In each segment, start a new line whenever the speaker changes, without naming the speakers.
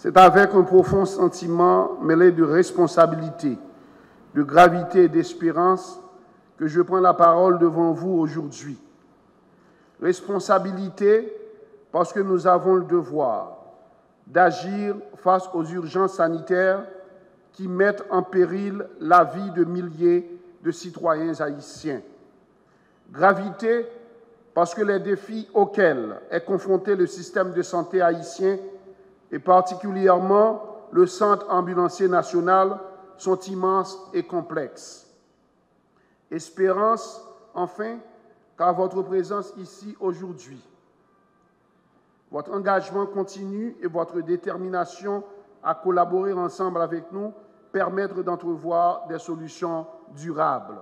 C'est avec un profond sentiment mêlé de responsabilité, de gravité et d'espérance que je prends la parole devant vous aujourd'hui. Responsabilité parce que nous avons le devoir d'agir face aux urgences sanitaires qui mettent en péril la vie de milliers de citoyens haïtiens. Gravité parce que les défis auxquels est confronté le système de santé haïtien et particulièrement le Centre ambulancier national sont immenses et complexes. Espérance, enfin, car votre présence ici aujourd'hui, votre engagement continu et votre détermination à collaborer ensemble avec nous permettent d'entrevoir des solutions durables.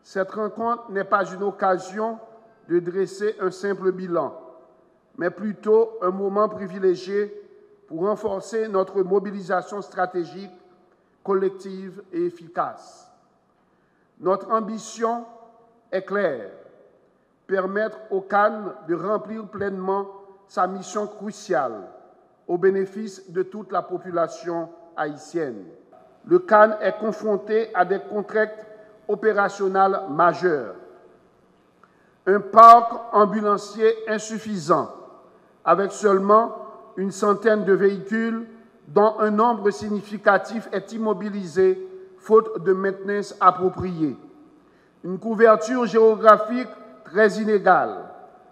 Cette rencontre n'est pas une occasion de dresser un simple bilan, mais plutôt un moment privilégié pour renforcer notre mobilisation stratégique, collective et efficace. Notre ambition est claire, permettre au CAN de remplir pleinement sa mission cruciale au bénéfice de toute la population haïtienne. Le CAN est confronté à des contraintes opérationnelles majeures. Un parc ambulancier insuffisant, avec seulement une centaine de véhicules dont un nombre significatif est immobilisé faute de maintenance appropriée. Une couverture géographique très inégale,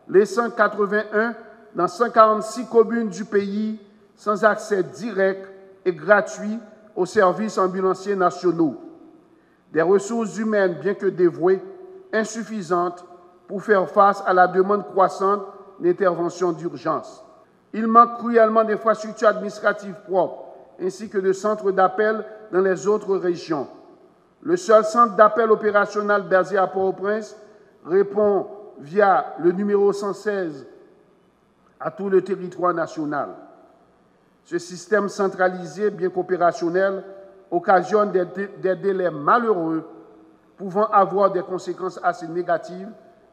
laissant 81 dans 146 communes du pays sans accès direct et gratuit aux services ambulanciers nationaux. Des ressources humaines, bien que dévouées, insuffisantes pour faire face à la demande croissante d'intervention d'urgence. Il manque cruellement d'infrastructures administratives propres, ainsi que de centres d'appel dans les autres régions. Le seul centre d'appel opérationnel basé à Port-au-Prince répond via le numéro 116 à tout le territoire national. Ce système centralisé, bien qu'opérationnel, occasionne des délais malheureux pouvant avoir des conséquences assez négatives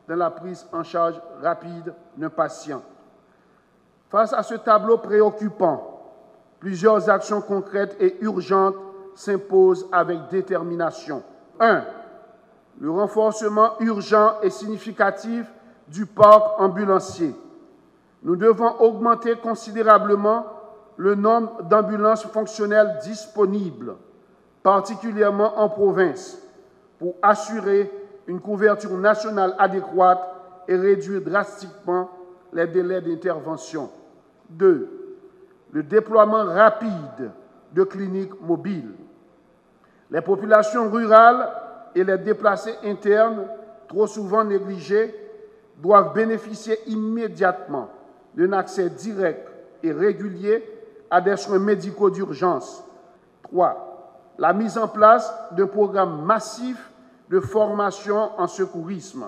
dans la prise en charge rapide d'un patient. Face à ce tableau préoccupant, plusieurs actions concrètes et urgentes s'imposent avec détermination. 1. Le renforcement urgent et significatif du parc ambulancier. Nous devons augmenter considérablement le nombre d'ambulances fonctionnelles disponibles, particulièrement en province, pour assurer une couverture nationale adéquate et réduire drastiquement les délais d'intervention. 2. Le déploiement rapide de cliniques mobiles. Les populations rurales et les déplacés internes, trop souvent négligés, doivent bénéficier immédiatement d'un accès direct et régulier à des soins médicaux d'urgence. 3. La mise en place d'un programme massif de formation en secourisme.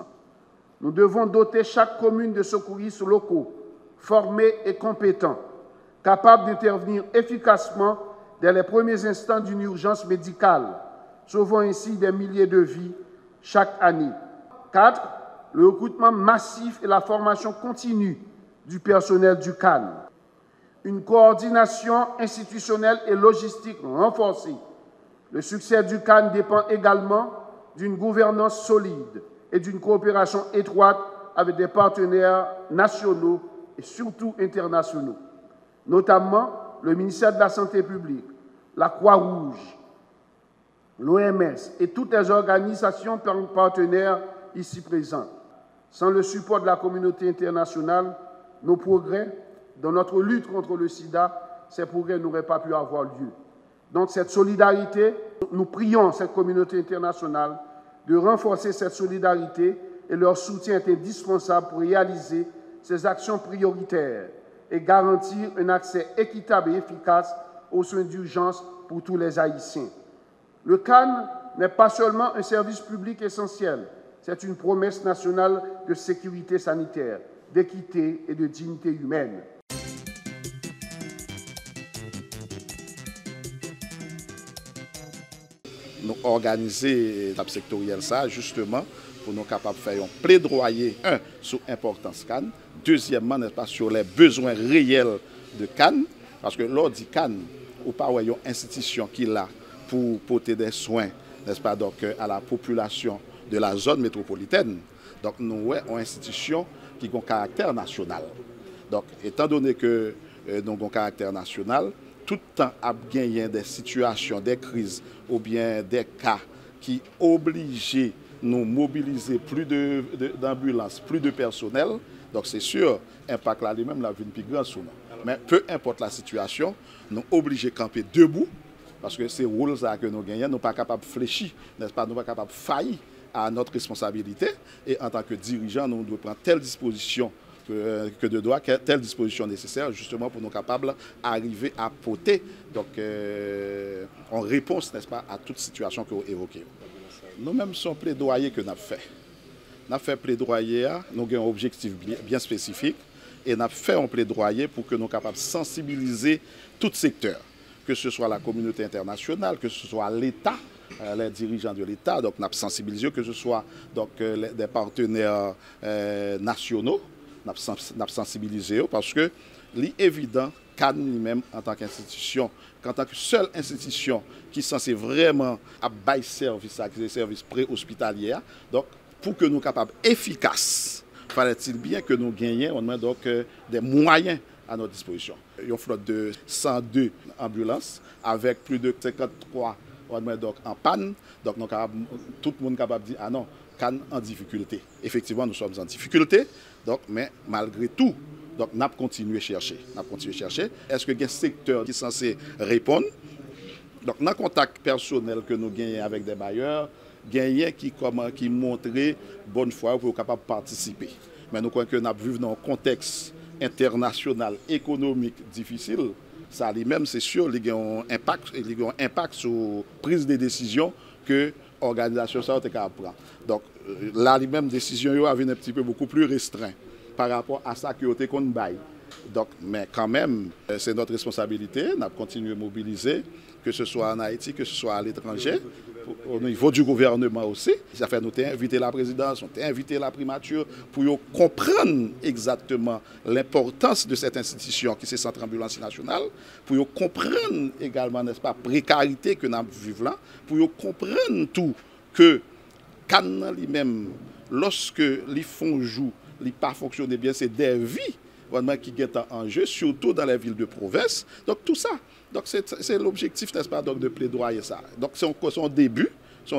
Nous devons doter chaque commune de secouristes locaux, formés et compétents, capables d'intervenir efficacement dès les premiers instants d'une urgence médicale, sauvant ainsi des milliers de vies chaque année. 4. Le recrutement massif et la formation continue du personnel du CAN. Une coordination institutionnelle et logistique renforcée. Le succès du CAN dépend également d'une gouvernance solide et d'une coopération étroite avec des partenaires nationaux et surtout internationaux, notamment le ministère de la Santé publique, la Croix-Rouge, l'OMS et toutes les organisations partenaires ici présentes. Sans le support de la communauté internationale, nos progrès dans notre lutte contre le sida, ces progrès n'auraient pas pu avoir lieu. Donc cette solidarité, nous prions cette communauté internationale de renforcer cette solidarité et leur soutien est indispensable pour réaliser ces actions prioritaires et garantir un accès équitable et efficace aux soins d'urgence pour tous les Haïtiens. Le CAN n'est pas seulement un service public essentiel, c'est une promesse nationale de sécurité sanitaire, d'équité et de dignité humaine.
Nous organiser la sectorielle ça justement pour nous capables de faire un plaidoyer sur l'importance CAN, deuxièmement n'est-ce pas sur les besoins réels de CAN Parce que l'on dit Cannes, ou pas une institution qui est là pour porter des soins, n'est-ce pas, donc, à la population de la zone métropolitaine. Donc nous avons une institution qui a un caractère national. Donc étant donné que nous avons un caractère national, tout le temps à gagner des situations, des crises ou bien des cas qui obligent nous mobiliser plus d'ambulances, plus de personnel. Donc c'est sûr, impact là lui-même la vie plus grand sous nous. Mais peu importe la situation, nous sommes obligés de camper debout parce que c'est rôle ça que nous gagnons, nous ne sommes pas capables de fléchir, n'est-ce pas, nous ne sommes pas capables de faillir à notre responsabilité. Et en tant que dirigeant, nous devons prendre telle disposition que de droit, telle disposition nécessaire justement pour nous capables d'arriver à porter donc, en réponse, n'est-ce pas, à toute situation que vous évoquez. Nous-mêmes, sommes plaidoyer que nous avons fait. Nous avons fait plaidoyer, nous avons un objectif bien spécifique et nous avons fait un plaidoyer pour que nous soyons capables de sensibiliser tout secteur, que ce soit la communauté internationale, que ce soit l'État, les dirigeants de l'État, donc nous avons sensibilisé, que ce soit donc, des partenaires nationaux, nous avons sensibilisé parce que l'évident, Cannes lui-même en tant qu'institution, en tant que seule institution qui est censée vraiment bailler service à des services pré-hospitaliers, donc pour que nous soyons capables efficaces, fallait-il bien que nous gagnions donc, des moyens à notre disposition. Une flotte de 102 ambulances avec plus de 53 donc, en panne, donc tout le monde est capable de dire ah non, Cannes en difficulté. Effectivement, nous sommes en difficulté, donc, mais malgré tout, donc, nous avons continué à chercher. Est-ce qu'il y a un secteur qui est censé répondre? Donc, dans le contact personnel que nous gagnons avec des bailleurs, gagnons qui montrent bonne foi pour être capable de participer. Mais nous croyons que nous vivons dans un contexte international, économique difficile. Ça lui-même, c'est sûr, il y a un impact sur la prise de décision que l'organisation ça prendre. Donc, là, lui-même, décision avait un petit peu beaucoup plus restreint par rapport à ça que nous avons bail. Donc, mais quand même, c'est notre responsabilité. Nous continuons à mobiliser, que ce soit en Haïti, que ce soit à l'étranger, au niveau du gouvernement aussi. Ça fait nous inviter la présidence, nous inviter la primature pour comprendre exactement l'importance de cette institution qui est le Centre Ambulance National, pour comprendre également, n'est-ce pas, précarité que nous vivons là, pour comprendre tout que Cannes lui-même, lorsque les fonds jouent, les pas fonctionnent bien, c'est des vies qui sont en jeu, surtout dans les villes de province. Donc tout ça, donc c'est l'objectif, n'est-ce pas, donc, de plaidoyer ça. Donc c'est son début, nous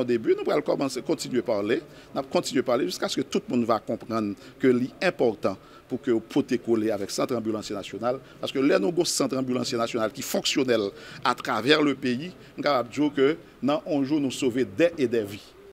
allons continuer à parler, jusqu'à ce que tout le monde va comprendre que c'est important pour que vous puissiez coller avec le Centre Ambulancier National. Parce que là, nous avons un Centre Ambulancier National qui est fonctionnel à travers le pays. Nous avons dit que dans un jour, nous sauvons des et des vies.